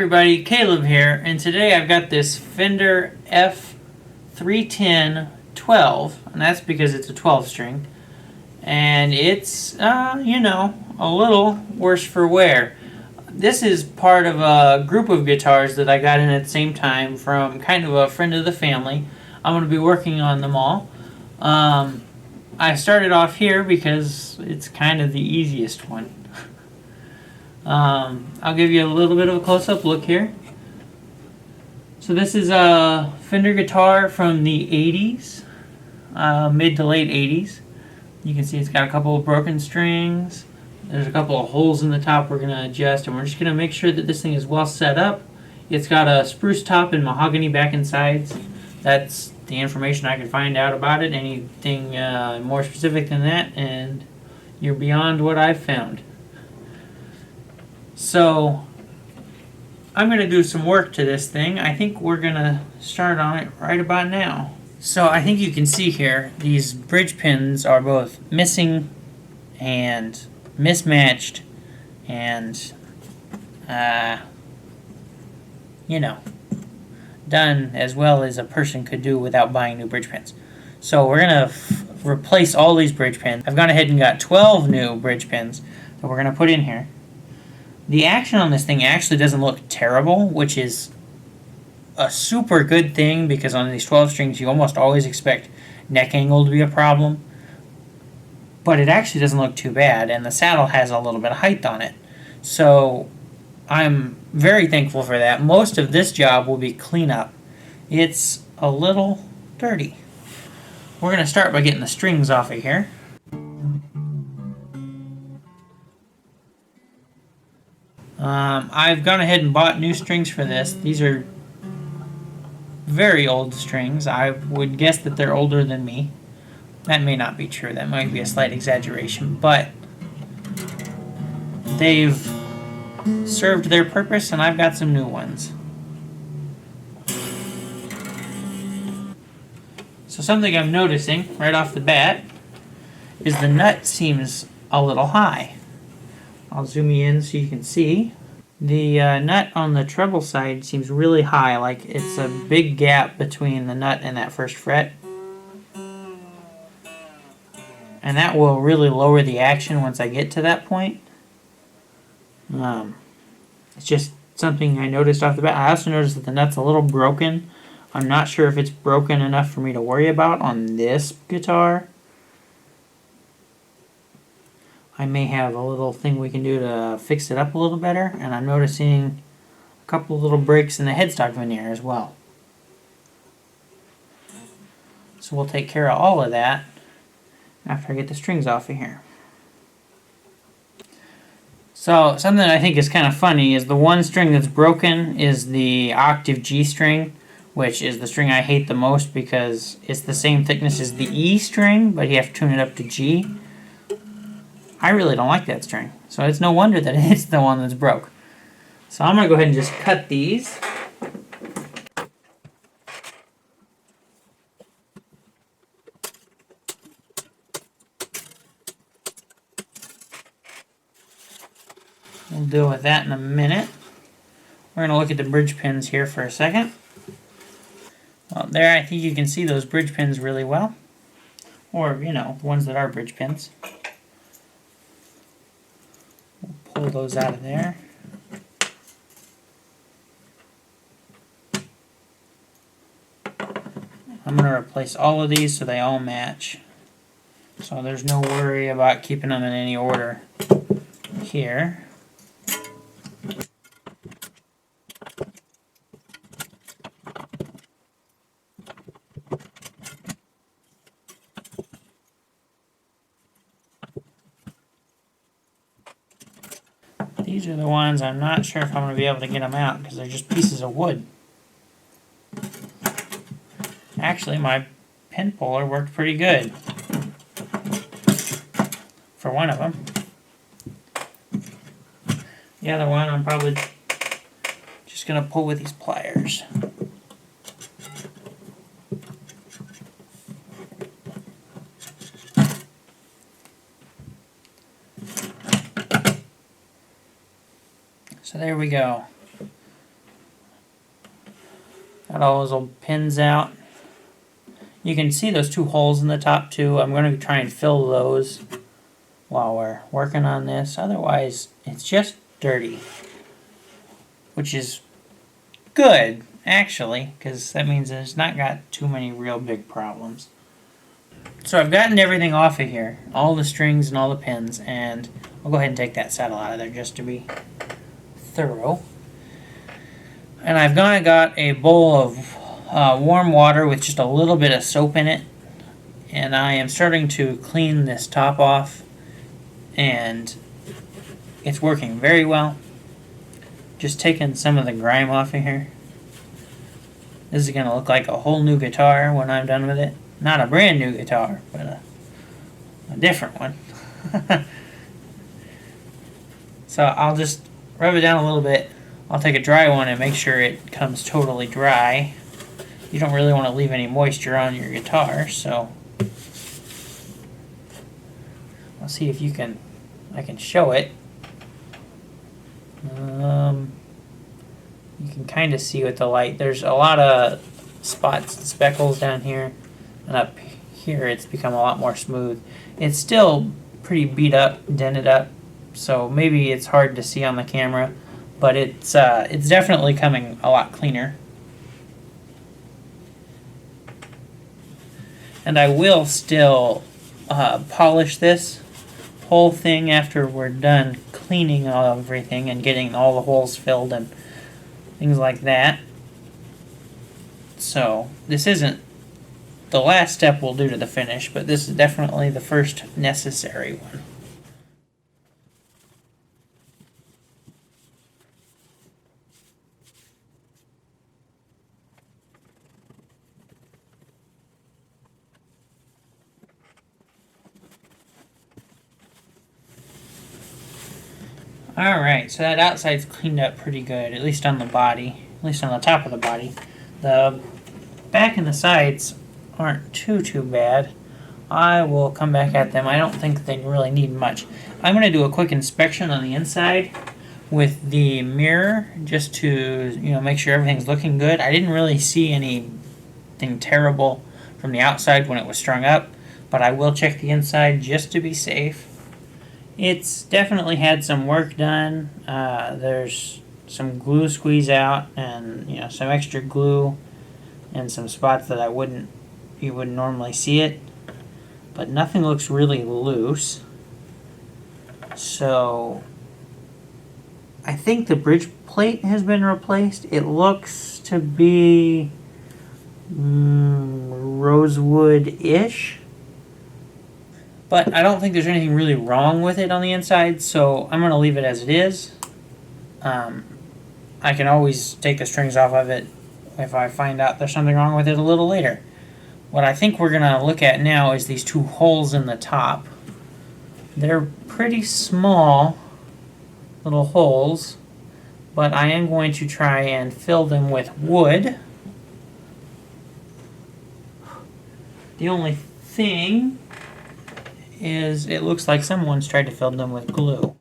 everybody, Caleb here, and today I've got this Fender F310 12, and that's because it's a 12 string, and it's, a little worse for wear. This is part of a group of guitars that I got in at the same time from kind of a friend of the family. I'm going to be working on them all. I started off here because it's kind of the easiest one. I'll give you a little bit of a close-up look here. So this is a Fender guitar from the 80s, mid to late 80s. You can see it's got a couple of broken strings. There's a couple of holes in the top we're going to adjust, and we're just going to make sure that this thing is well set up. It's got a spruce top and mahogany back and sides. That's the information I could find out about it. Anything more specific than that, and you're beyond what I've found. So I'm going to do some work to this thing. I think we're going to start on it right about now. So I think you can see here, these bridge pins are both missing and mismatched and, done as well as a person could do without buying new bridge pins. So we're going to replace all these bridge pins. I've gone ahead and got 12 new bridge pins that we're going to put in here. The action on this thing actually doesn't look terrible, which is a super good thing because on these 12 strings you almost always expect neck angle to be a problem. But it actually doesn't look too bad, and the saddle has a little bit of height on it. So I'm very thankful for that. Most of this job will be cleanup. It's a little dirty. We're going to start by getting the strings off of here. I've gone ahead and bought new strings for this. These are very old strings. I would guess that they're older than me. That may not be true. That might be a slight exaggeration, but they've served their purpose, and I've got some new ones. So something I'm noticing right off the bat is the nut seems a little high. I'll zoom you in so you can see. The nut on the treble side seems really high, like it's a big gap between the nut and that first fret. And that will really lower the action once I get to that point. It's just something I noticed off the bat. I also noticed that the nut's a little broken. I'm not sure if it's broken enough for me to worry about on this guitar. I may have a little thing we can do to fix it up a little better, and I'm noticing a couple of little breaks in the headstock veneer as well. So we'll take care of all of that after I get the strings off of here. So something that I think is kind of funny is the one string that's broken is the octave G string, which is the string I hate the most because it's the same thickness as the E string, but you have to tune it up to G. I really don't like that string, so it's no wonder that it's the one that's broke. So I'm going to go ahead and just cut these. We'll deal with that in a minute. We're going to look at the bridge pins here for a second. Well, there I think you can see those bridge pins really well. Or, the ones that are bridge pins. Pull those out of there. I'm going to replace all of these so they all match. So there's no worry about keeping them in any order here. These are the ones I'm not sure if I'm going to be able to get them out because they're just pieces of wood. Actually, my pin puller worked pretty good for one of them. The other one I'm probably just going to pull with these pliers. So there we go. Got all those little pins out. You can see those two holes in the top too. I'm going to try and fill those while we're working on this. Otherwise, it's just dirty. Which is good, actually, because that means it's not got too many real big problems. So I've gotten everything off of here, all the strings and all the pins, and I'll go ahead and take that saddle out of there just to be thorough. And I've got a bowl of warm water with just a little bit of soap in it, and I am starting to clean this top off, and it's working very well. Just taking some of the grime off of here. This is going to look like a whole new guitar when I'm done with it. Not a brand new guitar, but a different one. So I'll just rub it down a little bit. I'll take a dry one and make sure it comes totally dry. You don't really want to leave any moisture on your guitar, so I'll see if I can show it. You can kind of see with the light. There's a lot of spots and speckles down here, and up here it's become a lot more smooth. It's still pretty beat up, dented up, so maybe it's hard to see on the camera, but it's definitely coming a lot cleaner. And I will still polish this whole thing after we're done cleaning everything and getting all the holes filled and things like that. So this isn't the last step we'll do to the finish, but this is definitely the first necessary one. Alright, so that outside's cleaned up pretty good, at least on the body, at least on the top of the body. The back and the sides aren't too bad. I will come back at them. I don't think they really need much. I'm going to do a quick inspection on the inside with the mirror just to make sure everything's looking good. I didn't really see anything terrible from the outside when it was strung up, but I will check the inside just to be safe. It's definitely had some work done. There's some glue squeeze out and some extra glue and some spots that you wouldn't normally see it, but nothing looks really loose. So I think the bridge plate has been replaced. It looks to be rosewood-ish. But I don't think there's anything really wrong with it on the inside, so I'm going to leave it as it is. I can always take the strings off of it if I find out there's something wrong with it a little later. What I think we're going to look at now is these two holes in the top. They're pretty small little holes, but I am going to try and fill them with wood. The only thing is it looks like someone's tried to fill them with glue.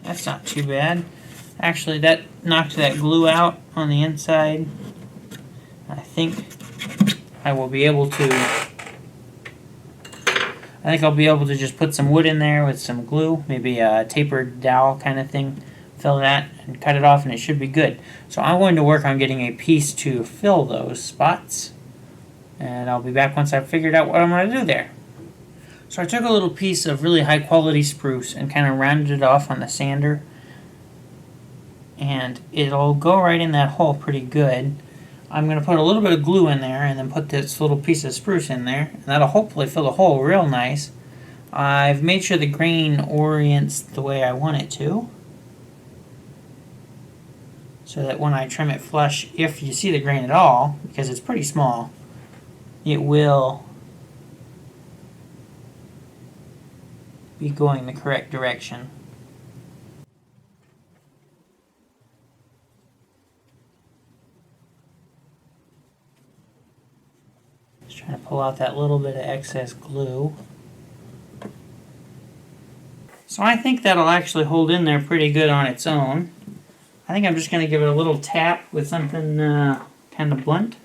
That's not too bad. Actually, that knocked that glue out on the inside. I think I'll be able to just put some wood in there with some glue, maybe a tapered dowel kind of thing. Fill that and cut it off and it should be good. So I'm going to work on getting a piece to fill those spots, and I'll be back once I've figured out what I'm going to do there. So I took a little piece of really high quality spruce and kind of rounded it off on the sander, and it'll go right in that hole pretty good. I'm going to put a little bit of glue in there and then put this little piece of spruce in there, and that'll hopefully fill the hole real nice. I've made sure the grain orients the way I want it to, so that when I trim it flush, if you see the grain at all, because it's pretty small, it will be going the correct direction. Just trying to pull out that little bit of excess glue. So So I think that'll actually hold in there pretty good on its own. I think I'm just going to give it a little tap with something kind of blunt.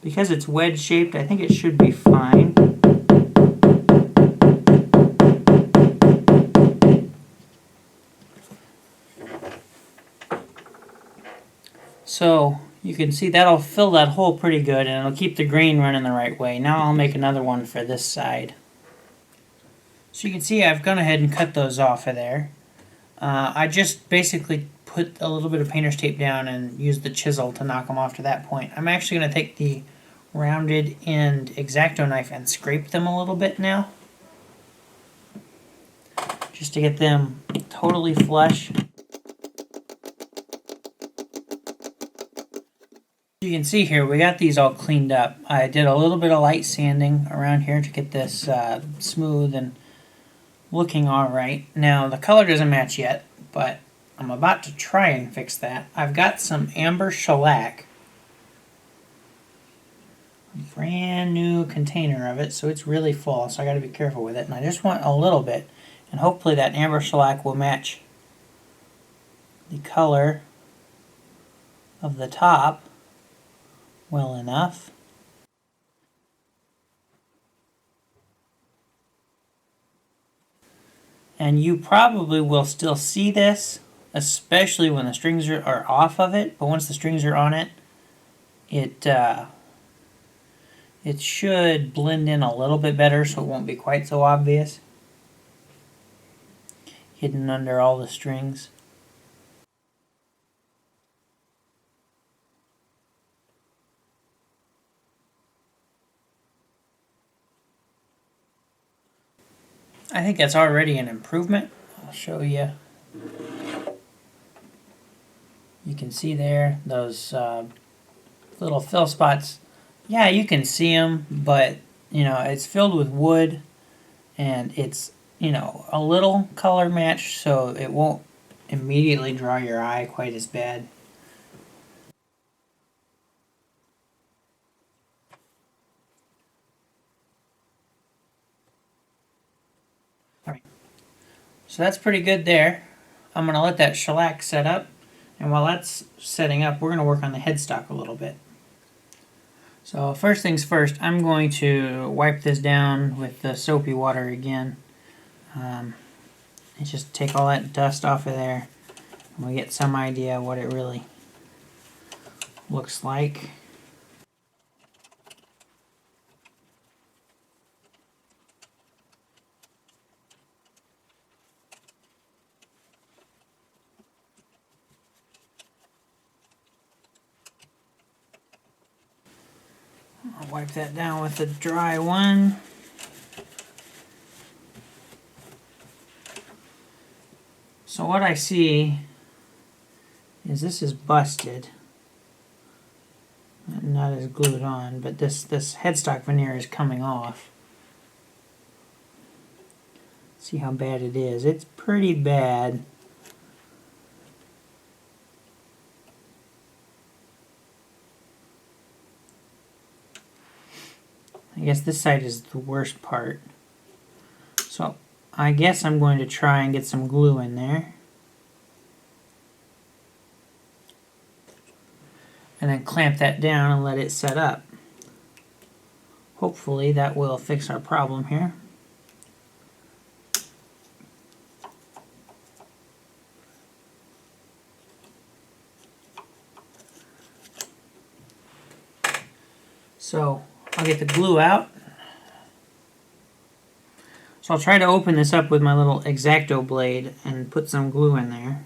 Because it's wedge shaped, I think it should be fine. So you can see that'll fill that hole pretty good, and it'll keep the grain running the right way. Now I'll make another one for this side. So you can see I've gone ahead and cut those off of there. I just basically put a little bit of painter's tape down and used the chisel to knock them off to that point. I'm actually going to take the rounded end X-Acto knife and scrape them a little bit now, just to get them totally flush. You can see here we got these all cleaned up. I did a little bit of light sanding around here to get this smooth and looking alright. Now the color doesn't match yet, but I'm about to try and fix that. I've got some amber shellac, a brand new container of it, so it's really full, so I got to be careful with it. And I just want a little bit, and hopefully that amber shellac will match the color of the top well enough. And you probably will still see this, especially when the strings are off of it, but once the strings are on it, it should blend in a little bit better, so it won't be quite so obvious, hidden under all the strings. I think that's already an improvement. I'll show you. You can see there those little fill spots. Yeah, you can see them, but you know it's filled with wood, and it's a little color match, so it won't immediately draw your eye quite as bad. So that's pretty good there. I'm going to let that shellac set up, and while that's setting up, we're going to work on the headstock a little bit. So first things first, I'm going to wipe this down with the soapy water again. And just take all that dust off of there, and we get some idea what it really looks like. I'll wipe that down with a dry one. So what I see is this is busted. Not as glued on, but this headstock veneer is coming off. See how bad it is. It's pretty bad. I guess this side is the worst part. So I guess I'm going to try and get some glue in there. And then clamp that down and let it set up. Hopefully that will fix our problem here. So I'll get the glue out. So I'll try to open this up with my little X-Acto blade and put some glue in there.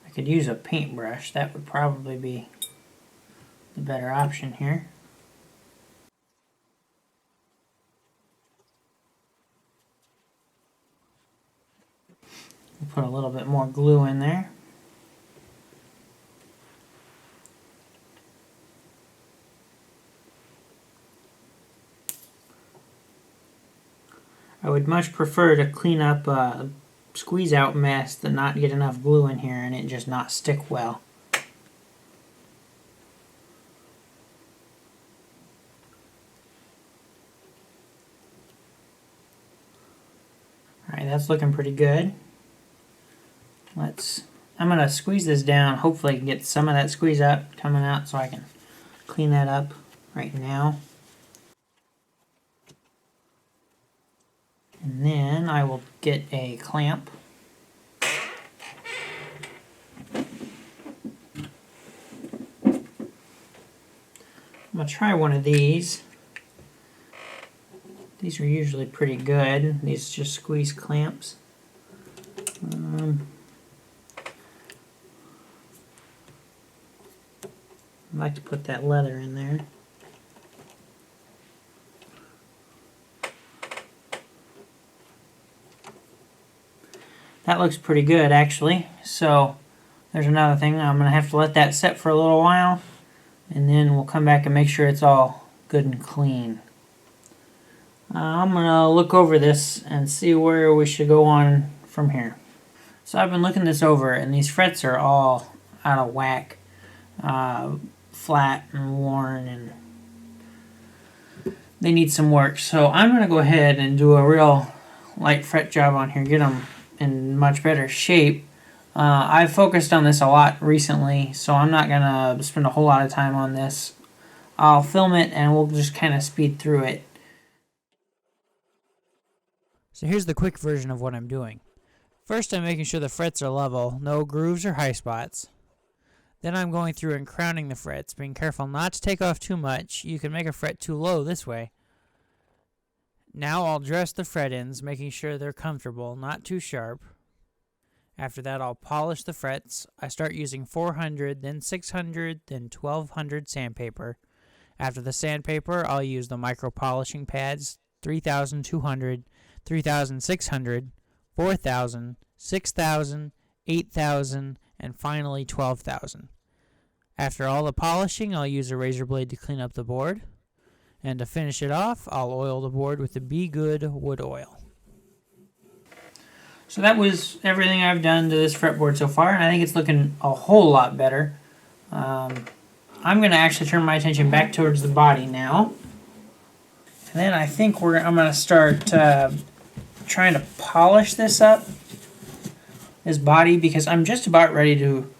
I could use a paintbrush. That would probably be the better option here. We'll put a little bit more glue in there. I would much prefer to clean up a squeeze out mess than not get enough glue in here and it just not stick well. Alright, that's looking pretty good. I'm going to squeeze this down. Hopefully I can get some of that squeeze out coming out so I can clean that up right now. And then I will get a clamp. I'm going to try one of these. These are usually pretty good. These just squeeze clamps. I like to put that leather in there. That looks pretty good actually. So there's another thing. I'm going to have to let that set for a little while and then we'll come back and make sure it's all good and clean. I'm going to look over this and see where we should go on from here. So I've been looking this over and these frets are all out of whack, flat and worn, and they need some work. So I'm going to go ahead and do a real light fret job on here, get them in much better shape. I've focused on this a lot recently, so I'm not going to spend a whole lot of time on this. I'll film it and we'll just kind of speed through it. So here's the quick version of what I'm doing. First, I'm making sure the frets are level, no grooves or high spots. Then I'm going through and crowning the frets, being careful not to take off too much. You can make a fret too low this way. Now I'll dress the fret ends, making sure they're comfortable, not too sharp. After that, I'll polish the frets. I start using 400, then 600, then 1200 sandpaper. After the sandpaper, I'll use the micro polishing pads, 3200, 3600, 4000, 6000, 8000, and finally 12,000. After all the polishing, I'll use a razor blade to clean up the board. And to finish it off, I'll oil the board with the Be Good wood oil. So that was everything I've done to this fretboard so far, and I think it's looking a whole lot better. I'm going to actually turn my attention back towards the body now. And then I think I'm going to start trying to polish this up, this body, because I'm just about ready to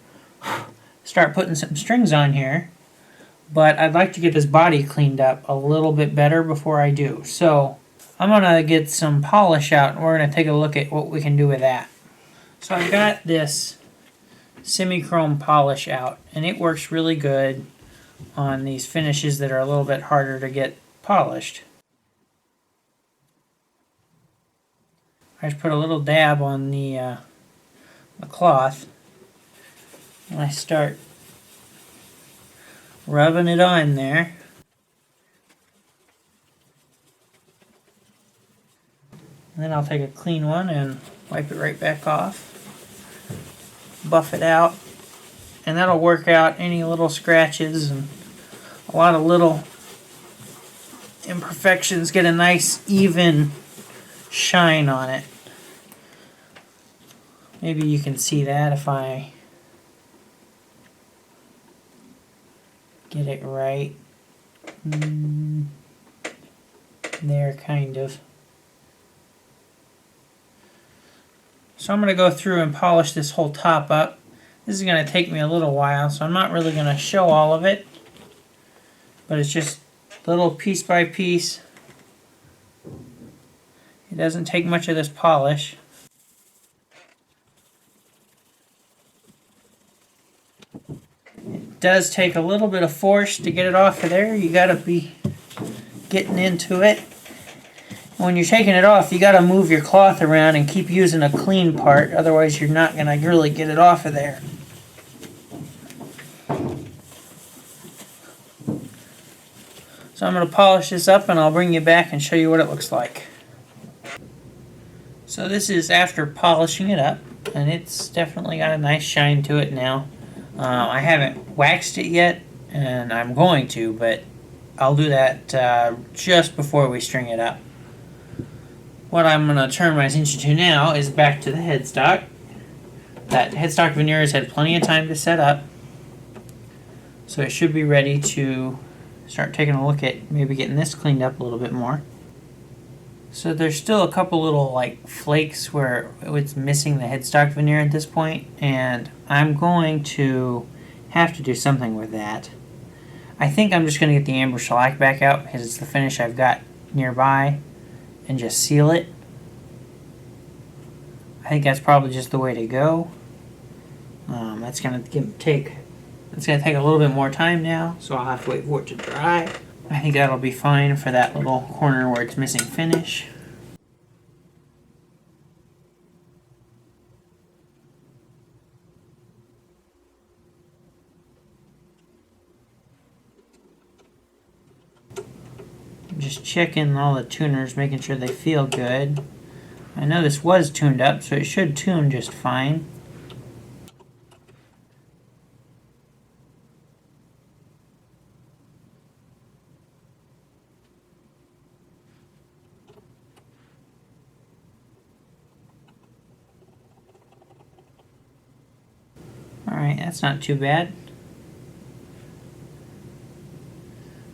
start putting some strings on here. But I'd like to get this body cleaned up a little bit better before I do. So I'm going to get some polish out and we're going to take a look at what we can do with that. So I've got this semi-chrome polish out and it works really good on these finishes that are a little bit harder to get polished. I just put a little dab on the cloth and I start rubbing it on there. And then I'll take a clean one and wipe it right back off. Buff it out. And that'll work out any little scratches and a lot of little imperfections. Get a nice even shine on it. Maybe you can see that if I get it right. There, kind of. So I'm going to go through and polish this whole top up. This is going to take me a little while, so I'm not really going to show all of it. But it's just little piece by piece. It doesn't take much of this polish. It does take a little bit of force to get it off of there. You got to be getting into it. When you're taking it off, you got to move your cloth around and keep using a clean part, otherwise you're not going to really get it off of there. So I'm going to polish this up and I'll bring you back and show you what it looks like. So this is after polishing it up, and it's definitely got a nice shine to it now. I haven't waxed it yet, and I'm going to, but I'll do that just before we string it up. What I'm going to turn my attention to now is back to the headstock. That headstock veneer has had plenty of time to set up, so it should be ready to start taking a look at maybe getting this cleaned up a little bit more. So there's still a couple little like flakes where it's missing the headstock veneer at this point, and I'm going to have to do something with that. I think I'm just going to get the amber shellac back out because it's the finish I've got nearby, and just seal it. I think that's probably just the way to go. That's going to take a little bit more time now, so I'll have to wait for it to dry. I think that'll be fine for that little corner where it's missing finish. Just checking all the tuners, making sure they feel good. I know this was tuned up, so it should tune just fine. Alright, that's not too bad.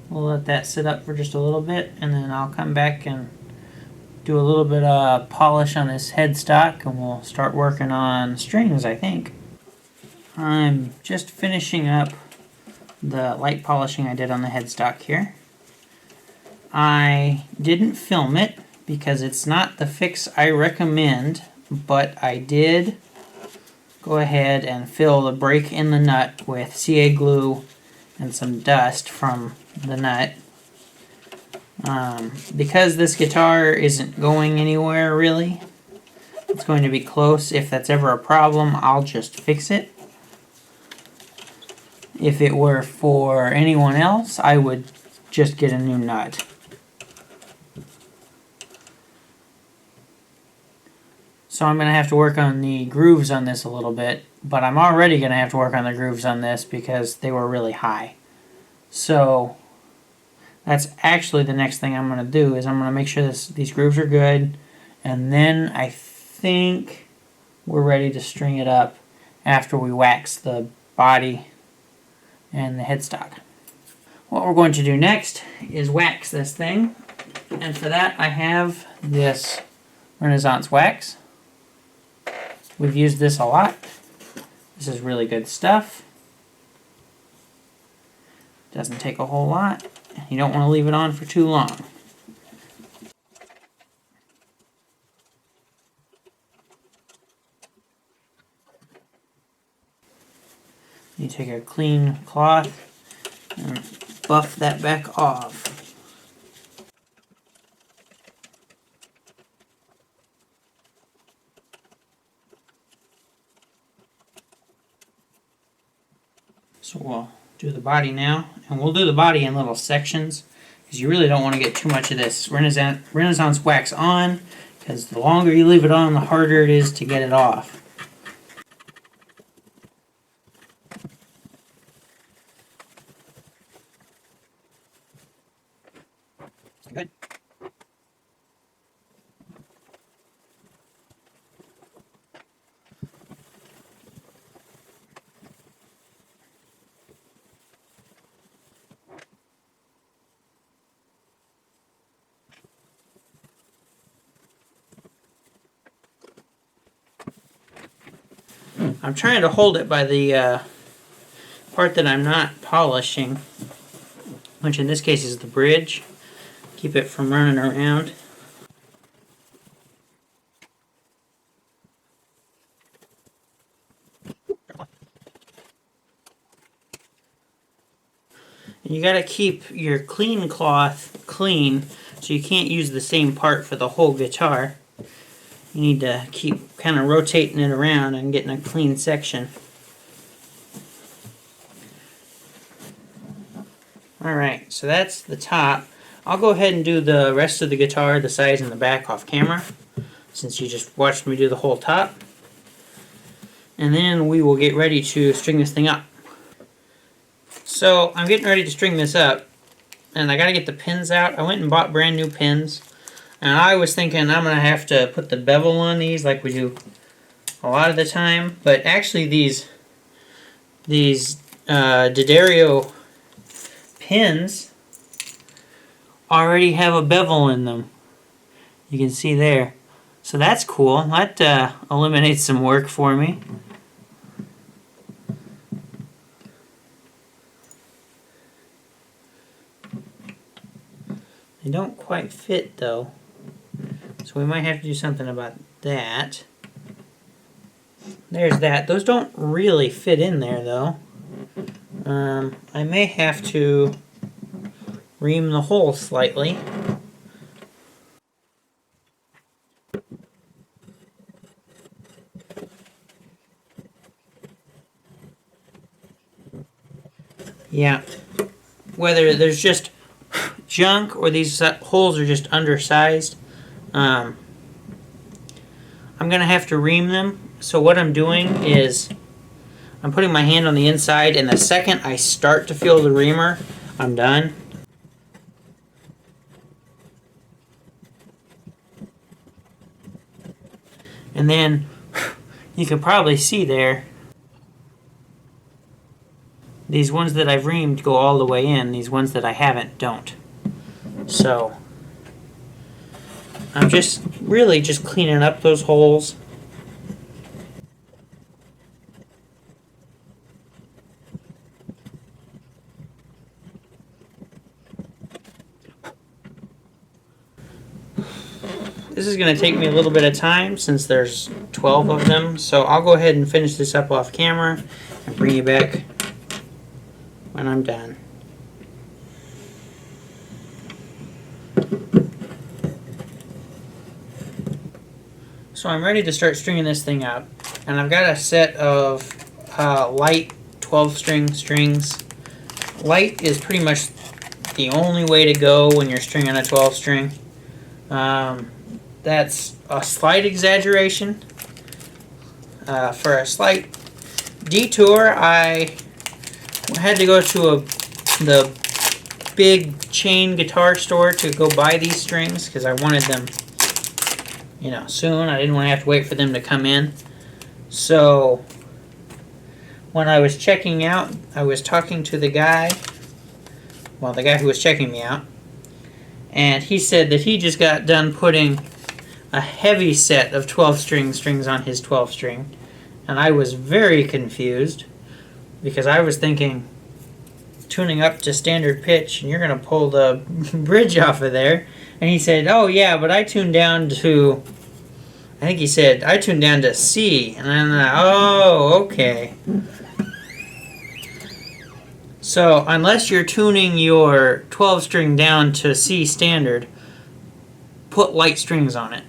We'll let that sit up for just a little bit, and then I'll come back and do a little bit of polish on this headstock, and we'll start working on strings, I think. I'm just finishing up the light polishing I did on the headstock here. I didn't film it because it's not the fix I recommend, but I did go ahead and fill the break in the nut with CA glue and some dust from the nut. Because this guitar isn't going anywhere really, it's going to be close. If that's ever a problem, I'll just fix it. If it were for anyone else, I would just get a new nut. So I'm going to have to work on the grooves on this a little bit, but I'm already going to have to work on the grooves on this because they were really high. So that's actually the next thing I'm going to do, is I'm going to make sure these grooves are good, and then I think we're ready to string it up after we wax the body and the headstock. What we're going to do next is wax this thing, and for that I have this Renaissance wax. We've used this a lot. This is really good stuff. Doesn't take a whole lot. You don't want to leave it on for too long. You take a clean cloth and buff that back off. So we'll do the body now, and we'll do the body in little sections because you really don't want to get too much of this Renaissance wax on, because the longer you leave it on, the harder it is to get it off. Good. I'm trying to hold it by the part that I'm not polishing, which in this case is the bridge. Keep it from running around. And you got to keep your clean cloth clean, so you can't use the same part for the whole guitar. You need to keep kind of rotating it around and getting a clean section. Alright, so that's the top. I'll go ahead and do the rest of the guitar, the sides and the back, off camera, since you just watched me do the whole top. And then we will get ready to string this thing up. So I'm getting ready to string this up, and I gotta get the pins out. I went and bought brand new pins. And I was thinking I'm going to have to put the bevel on these like we do a lot of the time. But actually these D'Addario pins already have a bevel in them. You can see there. So that's cool. That eliminates some work for me. They don't quite fit though. So we might have to do something about that. There's that. Those don't really fit in there though. I may have to ream the hole slightly. Yeah. Whether there's just junk or these holes are just undersized, I'm going to have to ream them. So what I'm doing is I'm putting my hand on the inside, and the second I start to feel the reamer, I'm done. And then you can probably see there, these ones that I've reamed go all the way in, these ones that I haven't don't. So I'm just really just cleaning up those holes. This is going to take me a little bit of time since there's 12 of them, so I'll go ahead and finish this up off camera and bring you back when I'm done. So I'm ready to start stringing this thing up, and I've got a set of light 12-string strings. Light is pretty much the only way to go when you're stringing a 12-string. That's a slight exaggeration. For a slight detour, I had to go to the big chain guitar store to go buy these strings because I wanted them, you know, soon. I didn't want to have to wait for them to come in. So when I was checking out, I was talking to the guy, well, the guy who was checking me out, and he said that he just got done putting a heavy set of 12-string strings on his 12-string, and I was very confused because I was thinking tuning up to standard pitch and you're going to pull the bridge off of there. And he said, oh yeah, but I tuned down to, I think he said, I tuned down to C. And I'm like, oh, okay. So unless you're tuning your 12-string down to C standard, put light strings on it.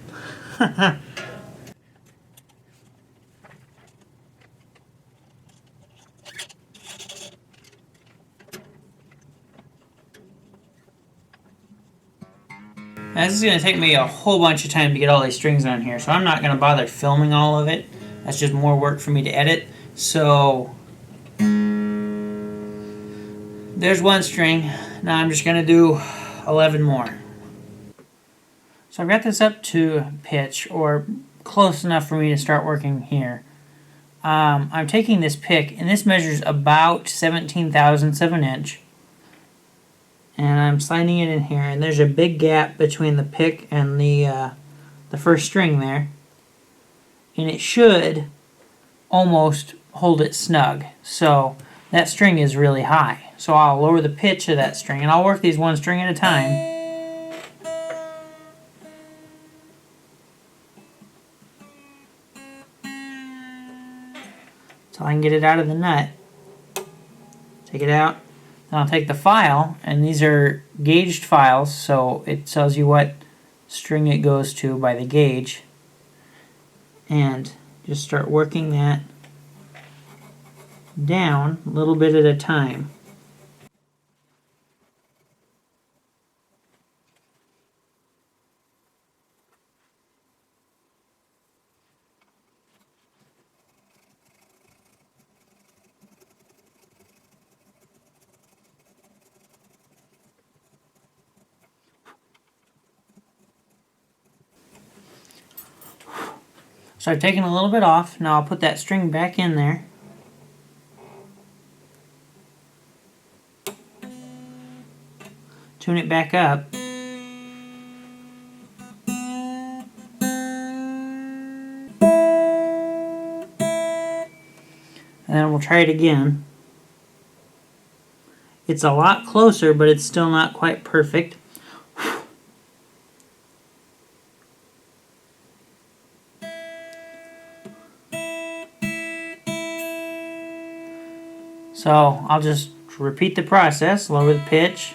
Now, this is going to take me a whole bunch of time to get all these strings on here, so I'm not going to bother filming all of it. That's just more work for me to edit. So there's one string. Now I'm just going to do 11 more. So I've got this up to pitch, or close enough for me to start working here. I'm taking this pick, and this measures about 17 thousandths of an inch. And I'm sliding it in here, and there's a big gap between the pick and the first string there. And it should almost hold it snug. So that string is really high. So I'll lower the pitch of that string, and I'll work these one string at a time. Till I can get it out of the nut. Take it out. Then I'll take the file, and these are gauged files, so it tells you what string it goes to by the gauge. And just start working that down a little bit at a time. So I've taken a little bit off. Now I'll put that string back in there. Tune it back up. And then we'll try it again. It's a lot closer, but it's still not quite perfect. So I'll just repeat the process, lower the pitch,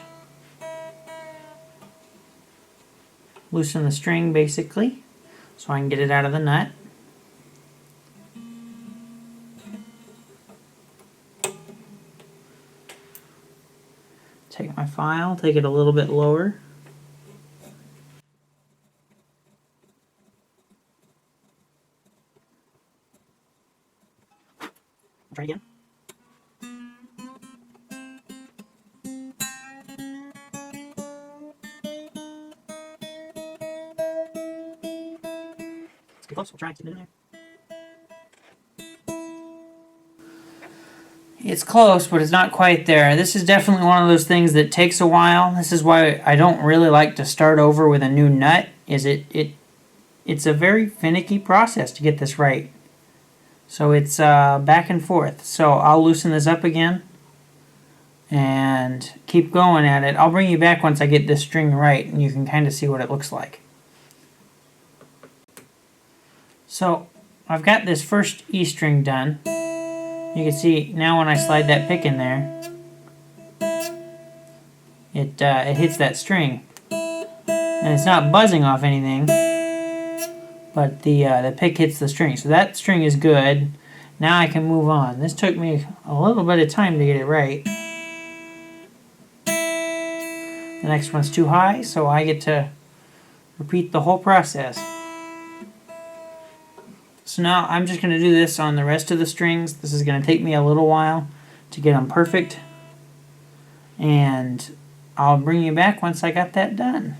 loosen the string basically, so I can get it out of the nut. Take my file, take it a little bit lower. Try again. Let's get close, we'll try and keep it in there. It's close, but it's not quite there. This is definitely one of those things that takes a while. This is why I don't really like to start over with a new nut. It's a very finicky process to get this right. So it's back and forth. So I'll loosen this up again and keep going at it. I'll bring you back once I get this string right, and you can kind of see what it looks like. So I've got this first E string done. You can see now when I slide that pick in there, it hits that string, and it's not buzzing off anything, but the pick hits the string. So that string is good. Now I can move on. This took me a little bit of time to get it right. The next one's too high, so I get to repeat the whole process. So now I'm just going to do this on the rest of the strings. This is going to take me a little while to get them perfect. And I'll bring you back once I got that done.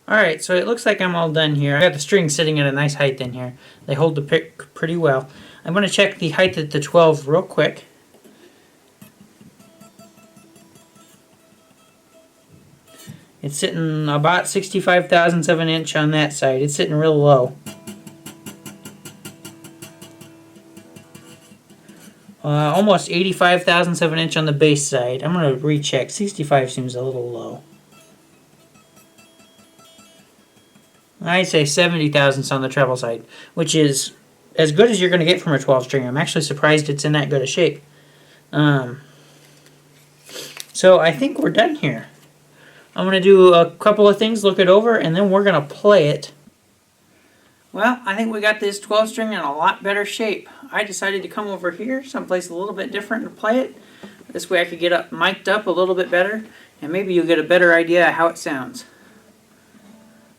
Alright, so it looks like I'm all done here. I got the strings sitting at a nice height in here. They hold the pick pretty well. I'm going to check the height at the 12 real quick. It's sitting about 65 thousandths of an inch on that side. It's sitting real low. Almost 85 thousandths of an inch on the bass side. I'm going to recheck. 65 seems a little low. I'd say 70 thousandths on the treble side, which is as good as you're going to get from a 12 string. I'm actually surprised it's in that good a shape. So I think we're done here. I'm going to do a couple of things, look it over, and then we're going to play it. Well, I think we got this 12 string in a lot better shape. I decided to come over here, someplace a little bit different, to play it. This way I could get mic'd up a little bit better, and maybe you'll get a better idea of how it sounds.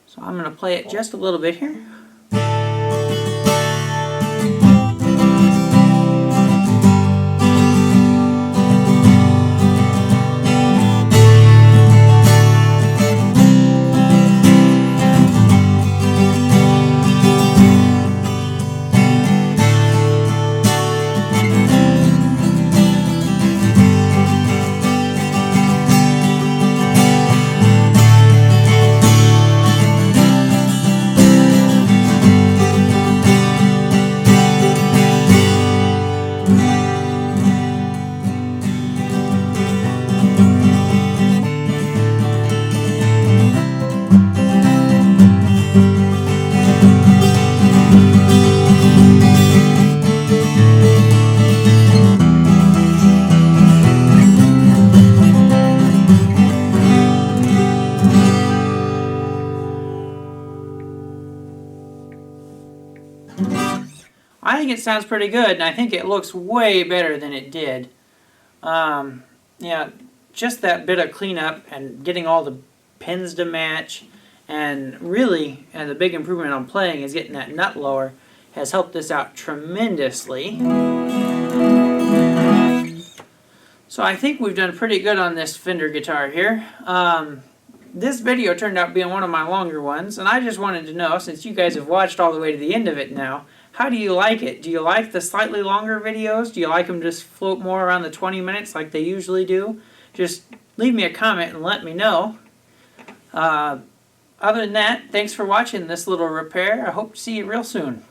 So I'm going to play it just a little bit here. I think it sounds pretty good, and I think it looks way better than it did. Yeah, just that bit of cleanup and getting all the pins to match, and really, the big improvement on playing is getting that nut lower, has helped this out tremendously. So I think we've done pretty good on this Fender guitar here. this video turned out being one of my longer ones, and I just wanted to know, since you guys have watched all the way to the end of it now, how do you like it? Do you like the slightly longer videos? Do you like them just float more around the 20 minutes like they usually do? Just leave me a comment and let me know. Other than that, thanks for watching this little repair. I hope to see you real soon.